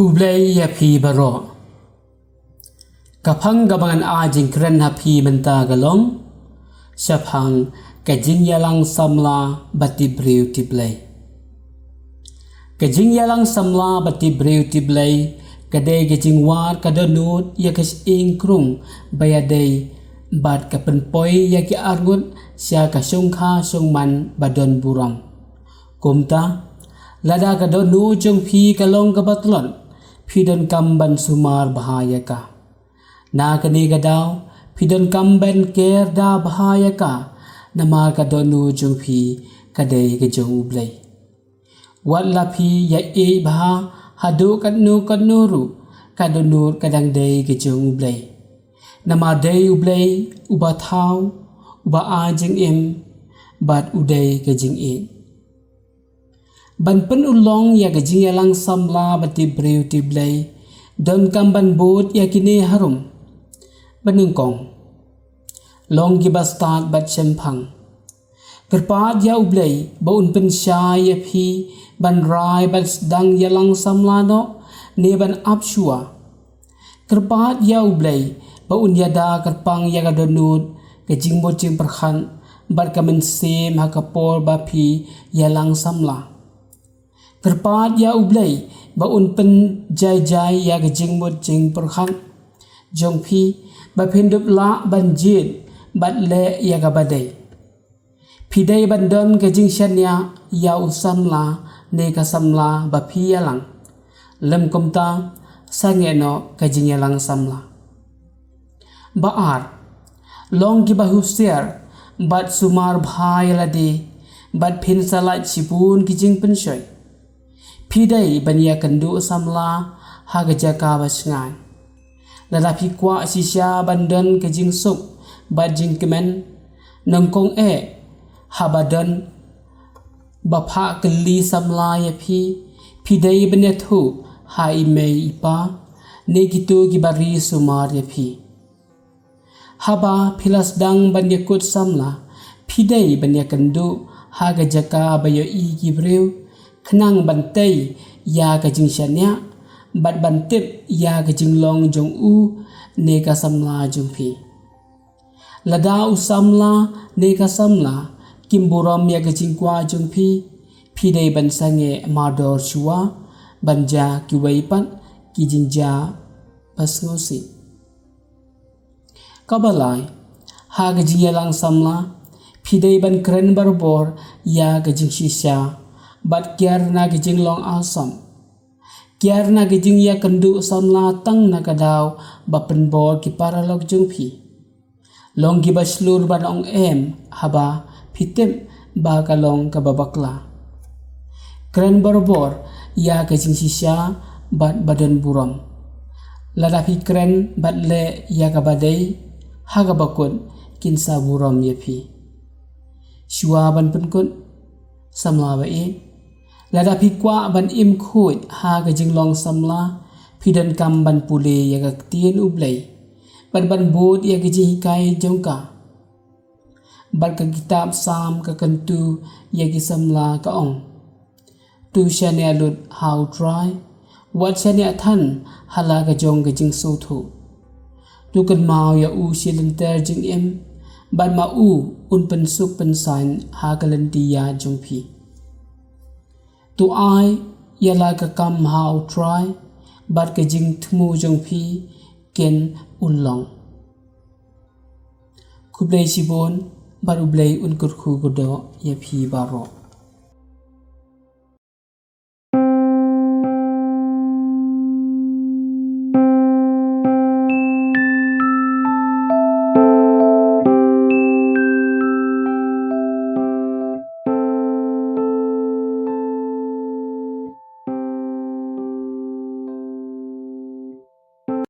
Kublai ya pi baro kapang gabangan ajing keren hapi menta galong syapang kajing yalang samla bati breu tiblai kajing yalang samla bati breu tiblai kadai kajing war kadonut ya kas ing krung bayadai bat kapen poi ya ki argut sya ka songkha songman badon buram kumta lada kadonu jong pi kalong kabatlon pidon kamban sumar bahaya ka na kani gadaw pidon kamban ker da bahaya ka namar kadonu jong pi kadai ke jong ublai wat lapi ya e baha hadu kadnuru kadonur kadang dai ke jong ublai nama dai ublai uba thau uba ajing em bat udai ke jing e ban pen ulong ya gajing yalang samla bati breu tiblai don kamban bot ya kini harum banungkong long gibastat bat chempang kerpat ya ublai baun pen syai ya phi ban rai bat dang yalang samla no ne ban apshua kerpat ya ublai baun yada kerpang ya gadonut gajing bocing perkhan bat kamen sem hakapol bapi yalang samla kerpat ya ublai baun pen jai ya gajing mot jing perkhan jong pi ba pindup la banjit bat le ya gabadai pidai bandon gajing syanya ya usamla ne kasamla ba pi yalang lem komta sangeno gajing yalang samla baar long ki bahusiar bat sumar bhai ladi bat phin salat chipun kijing pensoi pidai bania kendu samla hagaja ka basngai lada pi kwa sisya bandan kejing suk bajing kemen nongkong habadan bapha keli samla ya pidai bania thu hai mei ipa ne gitu gibari sumar ya haba philas dang bania kut samla pidai bania kendu hagaja ka bayo i gibreu khnang bantai ya kajing syanya bat bantip ya kajing long jong u ne ka samla jong pi lada usamla ne ka samla kimburam ya kajing kwa jong pi pidai ban sange mador chua banja kiwaipan kijinja pasngosi kabalai ha kajing yalang samla pidai ban kren barbor ya kajing shisha bat kiar na gijing long asam kiar na gijing ya kendu samla tang na kadaw bapen bor ki paralog jong pi long gi baslur ban ong haba pitem ba kalong kababakla kren barbor ya gijing sisya bat badan buram lada pi kren bat le ya kabadai haga bakun kinsa buram ya pi shua ban penkun samla ba lada pi kwa ban im khut ha gajing long samla pidan kam ban pule ya gaktin ublai ban bot ya gajing kai jongka ban ka kitab sam ka kantu ya gi samla ka ong tu shane alut how try what shane athan hala ka jong gajing so thu tu kan mau ya u silenter jing em ban ma u un pen suk pen sign ha kalantia jong pi tu ai yala ka kam how try bat ka jing thmu jong pi ken ulong kublai sibon baru blai un kur khu godo ya pi baro